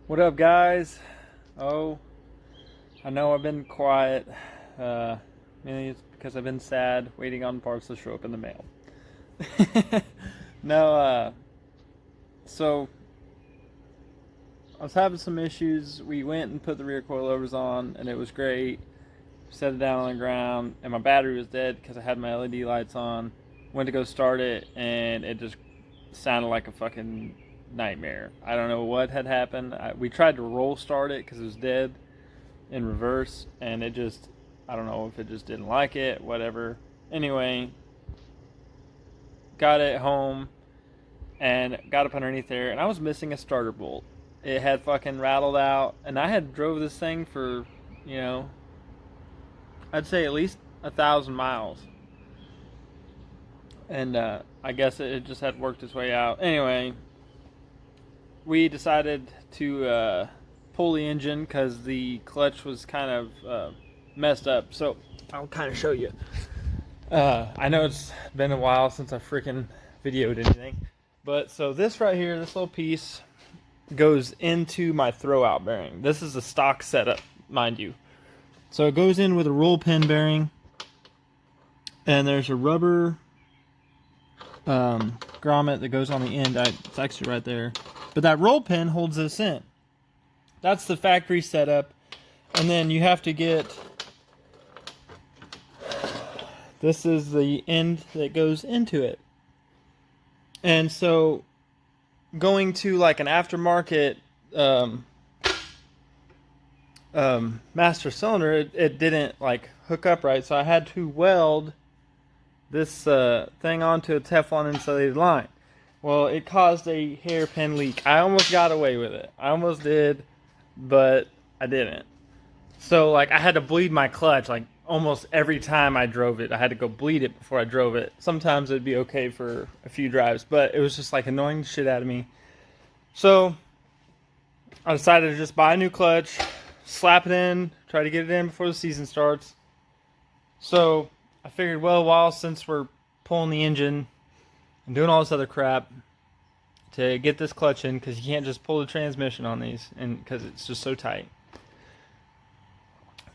What up, guys? Oh, I know I've been quiet. Mainly it's because I've been sad, waiting on parts to show up in the mail. no, so I was having some issues. We went and put the rear coilovers on, and it was great. Set it down on the ground, and my battery was dead because I had my LED lights on. Went to go start it, and it just sounded like a fucking nightmare. I don't know what had happened. We tried to roll start it because it was dead in reverse, and it just, I don't know if it just didn't like it, whatever. Anyway, got it home and got up underneath there, and I was missing a starter bolt. It had fucking rattled out, and I had drove this thing for, you know, I'd say at least 1,000 miles, and I guess it just had worked its way out. Anyway, we decided to pull the engine because the clutch was kind of messed up. So I'll kind of show you. I know it's been a while since I freaking videoed anything, but so this right here, this little piece goes into my throwout bearing. This is a stock setup, mind you. So it goes in with a roll pin bearing, and there's a rubber grommet that goes on the end. It's actually right there, but that roll pin holds this in. That's the factory setup, and then you have to get, this is the end that goes into it. And so going to like an aftermarket master cylinder, it didn't like hook up right, so I had to weld this thing onto a Teflon insulated line. Well, it caused a hairpin leak. I almost got away with it. I almost did, but I didn't. So like I had to bleed my clutch like almost every time I drove it. I had to go bleed it before I drove it. Sometimes it'd be okay for a few drives, but it was just like annoying the shit out of me. So I decided to just buy a new clutch, slap it in, try to get it in before the season starts. So I figured, well, while since we're pulling the engine and doing all this other crap, to get this clutch in, because you can't just pull the transmission on these, and because it's just so tight,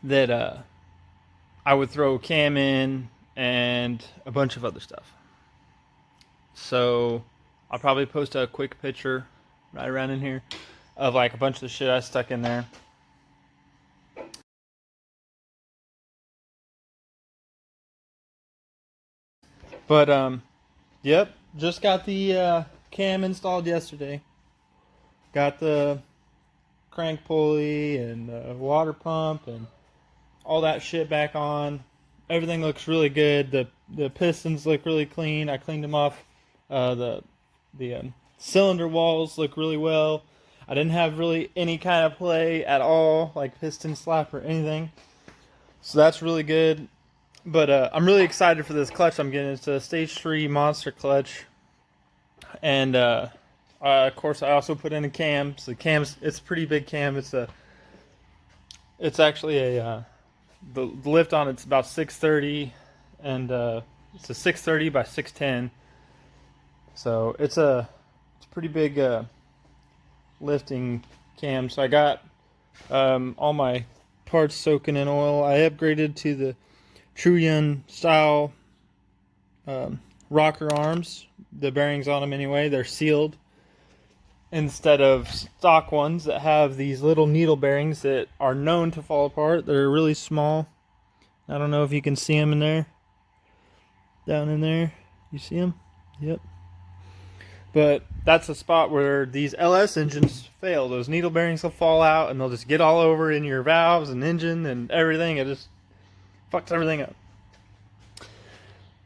that I would throw cam in and a bunch of other stuff. So I'll probably post a quick picture right around in here of like a bunch of the shit I stuck in there. But yep, just got the cam installed yesterday. Got the crank pulley and water pump and all that shit back on. Everything looks really good. The pistons look really clean. I cleaned them off. The cylinder walls look really well. I didn't have really any kind of play at all, like piston slap or anything. So that's really good. But I'm really excited for this clutch I'm getting. It's a Stage 3 Monster clutch. And of course I also put in a cam. So the cam's, it's a pretty big cam. It's actually a the lift on it's about 630, and it's a 630 by 610. So it's a pretty big lifting cam. So I got all my parts soaking in oil. I upgraded to the Truyun style rocker arms. The bearings on them anyway, they're sealed instead of stock ones that have these little needle bearings that are known to fall apart. They're really small. I don't know if you can see them in there. Down in there. You see them? Yep. But that's a spot where these LS engines fail. Those needle bearings will fall out and they'll just get all over in your valves and engine and everything. It just fucks everything up.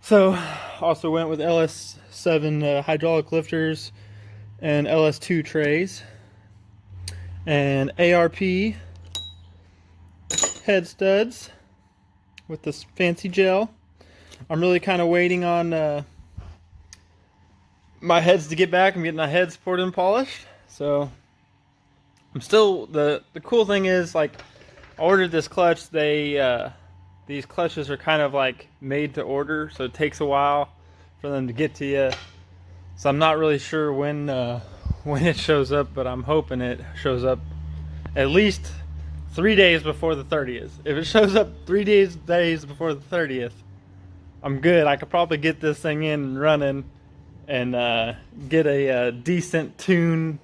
So, also went with LS7 hydraulic lifters and LS2 trays and ARP head studs with this fancy gel. I'm really kind of waiting on my heads to get back. I'm getting my heads poured and polished. So I'm still, the cool thing is, like, I ordered this clutch. These clutches are kind of like made to order, so it takes a while for them to get to you. So I'm not really sure when it shows up, but I'm hoping it shows up at least 3 days before the 30th. If it shows up 3 days before the 30th, I'm good. I could probably get this thing in and running and get a decent tune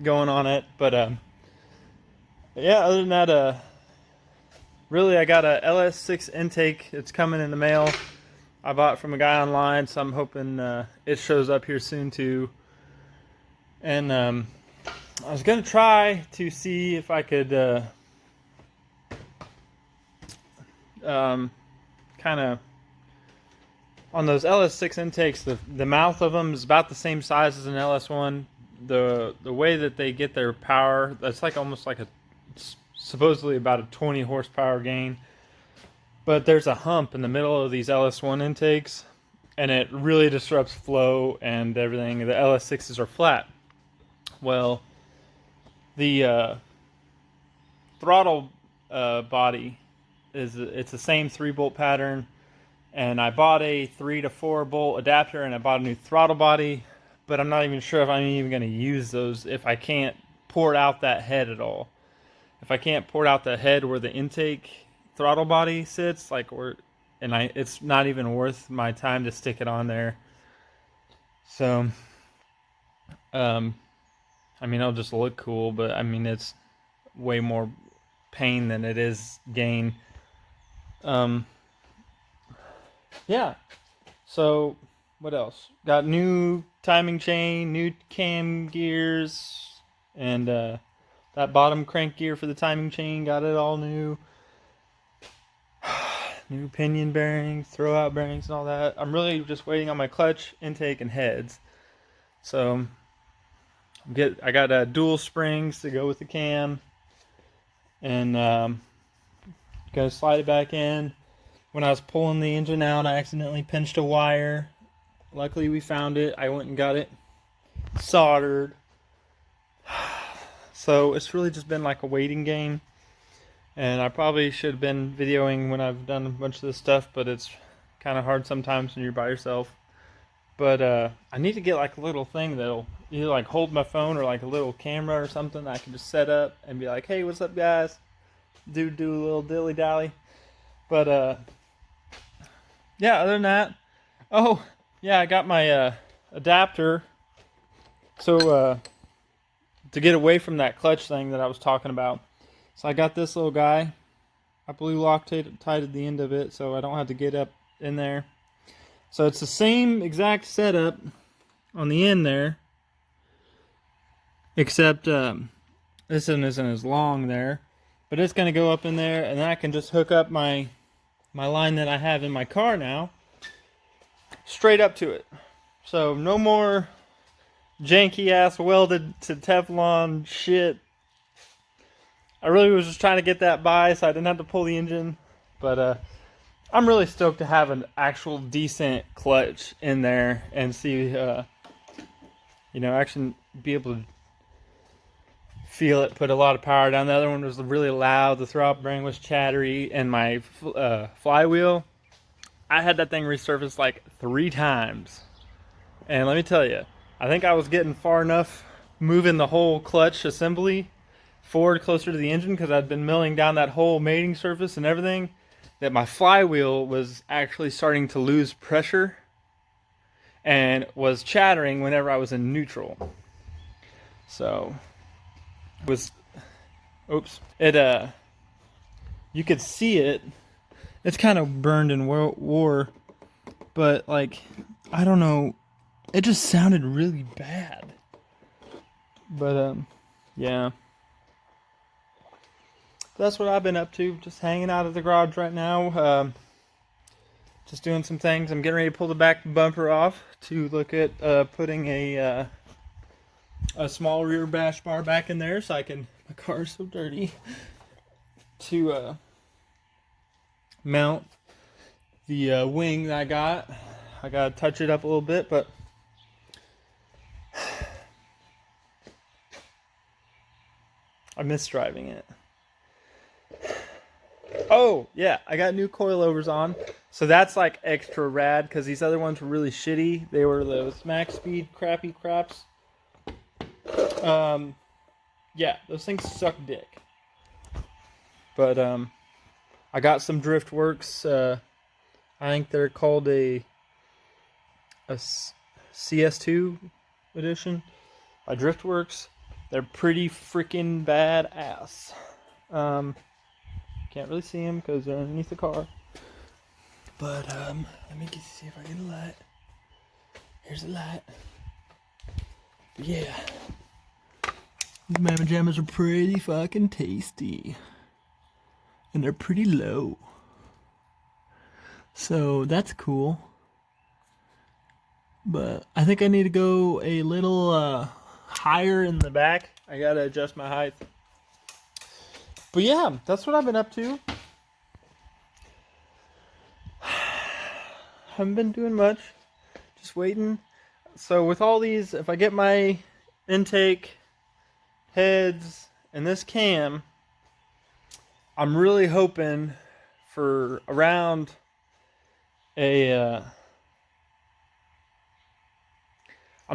going on it. But yeah, other than that, really, I got a LS6 intake. It's coming in the mail. I bought it from a guy online, so I'm hoping it shows up here soon too. And I was gonna try to see if I could kind of, on those LS6 intakes, the mouth of them is about the same size as an LS1. The way that they get their power, that's like almost like supposedly about a 20 horsepower gain. But there's a hump in the middle of these LS1 intakes, and it really disrupts flow and everything. The LS6s are flat. Well, the throttle body it's the same 3-bolt pattern, and I bought a 3 to 4 bolt adapter, and I bought a new throttle body, but I'm not even sure if I'm even going to use those if I can't port out that head at all. If I can't port out the head where the intake throttle body sits, it's not even worth my time to stick it on there. So, I mean, it'll just look cool, but I mean, it's way more pain than it is gain. Yeah. So, what else? Got new timing chain, new cam gears, and that bottom crank gear for the timing chain, got it all new. New pinion bearings, throwout bearings, and all that. I'm really just waiting on my clutch, intake, and heads. So, I got dual springs to go with the cam, and gonna slide it back in. When I was pulling the engine out, I accidentally pinched a wire. Luckily, we found it. I went and got it soldered. So it's really just been like a waiting game. And I probably should have been videoing when I've done a bunch of this stuff, but it's kind of hard sometimes when you're by yourself. But I need to get like a little thing that'll either like hold my phone or like a little camera or something that I can just set up and be like, hey, what's up, guys? Do a little dilly dally. But yeah, other than that, oh yeah, I got my adapter. So to get away from that clutch thing that I was talking about. So I got this little guy. I blue Loctite the end of it so I don't have to get up in there. So it's the same exact setup on the end there, except this one isn't as long there. But it's going to go up in there, and then I can just hook up my line that I have in my car now straight up to it. So no more janky ass welded to Teflon shit. I really was just trying to get that by so I didn't have to pull the engine. But I'm really stoked to have an actual decent clutch in there and see, actually be able to feel it put a lot of power down. The other one was really loud. The throwout bearing was chattery, and my flywheel, I had that thing resurfaced like 3 times. And let me tell you, I think I was getting far enough moving the whole clutch assembly forward closer to the engine because I'd been milling down that whole mating surface and everything, that my flywheel was actually starting to lose pressure and was chattering whenever I was in neutral. So you could see it. It's kind of burned and wore, but like, I don't know, it just sounded really bad. But yeah. That's what I've been up to, just hanging out of the garage right now, just doing some things. I'm getting ready to pull the back bumper off to look at putting a small rear bash bar back in there so I can, my car's so dirty, to mount the wing that I got. I gotta touch it up a little bit, but I miss driving it. Oh, yeah, I got new coilovers on. So that's like extra rad because these other ones were really shitty. They were those max speed crappy craps. yeah, those things suck dick. But I got some Driftworks. I think they're called a CS2 edition by Driftworks. They're pretty freaking badass. Can't really see them because they're underneath the car. But let me see if I get a light. Here's a light. But yeah, these Mama Jammas are pretty fucking tasty, and they're pretty low. So that's cool. But I think I need to go a little higher in the back. I gotta adjust my height. But yeah, that's what I've been up to. Haven't been doing much. Just waiting. So with all these, if I get my intake, heads, and this cam, I'm really hoping for around I'm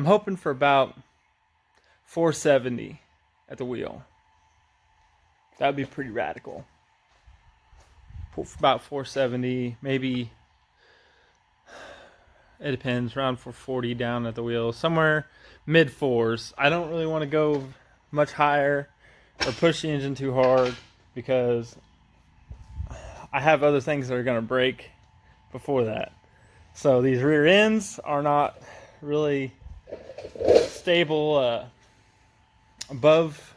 hoping for about 470 at the wheel. That would be pretty radical. About 470, maybe. It depends, around 440 down at the wheel, somewhere mid fours. I don't really want to go much higher or push the engine too hard because I have other things that are going to break before that. So these rear ends are not really stable above.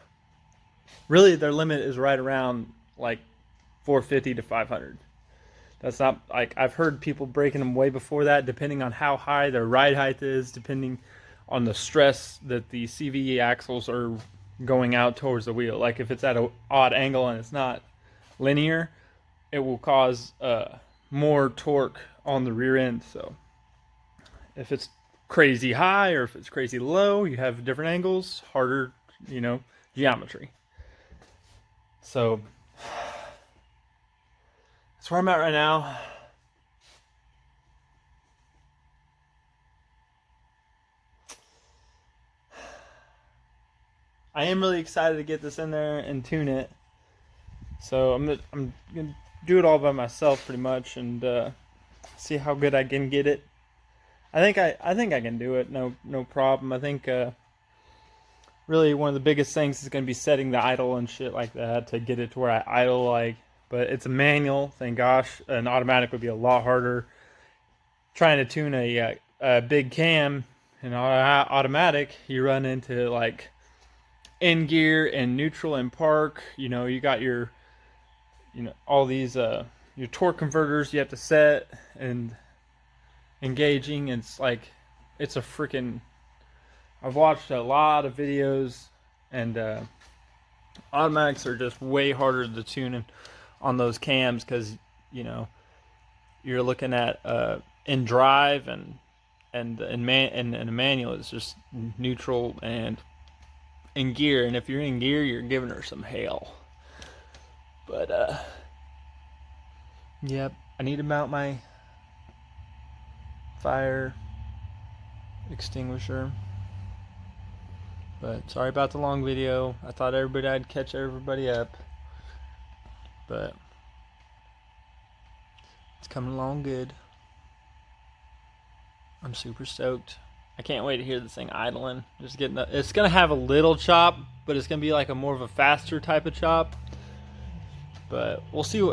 Really, their limit is right around like 450 to 500. That's not, like, I've heard people breaking them way before that, depending on how high their ride height is, depending on the stress that the CVE axles are going out towards the wheel. Like if it's at an odd angle and it's not linear, it will cause more torque on the rear end. So if it's crazy high or if it's crazy low, you have different angles, harder, geometry. So that's where I'm at right now. I am really excited to get this in there and tune it. So I'm gonna do it all by myself pretty much and see how good I can get it. I think I can do it. No problem. I think really one of the biggest things is going to be setting the idle and shit like that to get it to where I idle like. But it's a manual, thank gosh. An automatic would be a lot harder. Trying to tune a big cam in automatic, you run into like in gear and neutral and park. You got your, all these your torque converters you have to set and engaging. It's like, it's a freaking. I've watched a lot of videos and automatics are just way harder to tune on those cams because you're looking at in drive and a manual is just neutral and in gear, and if you're in gear you're giving her some hell. But yep, I need to mount my fire extinguisher. But sorry about the long video. I thought I'd catch everybody up. But it's coming along good. I'm super stoked. I can't wait to hear this thing idling. It's gonna have a little chop, but it's gonna be like a more of a faster type of chop. But we'll see.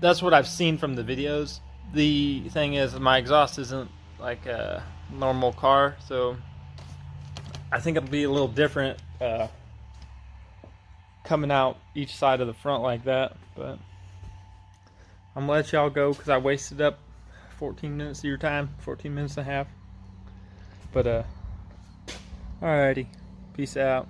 That's what I've seen from the videos. The thing is, my exhaust isn't like a normal car, so I think it'll be a little different coming out each side of the front like that. But I'm gonna let y'all go because I wasted up 14 minutes of your time, 14 minutes and a half. But alrighty, peace out.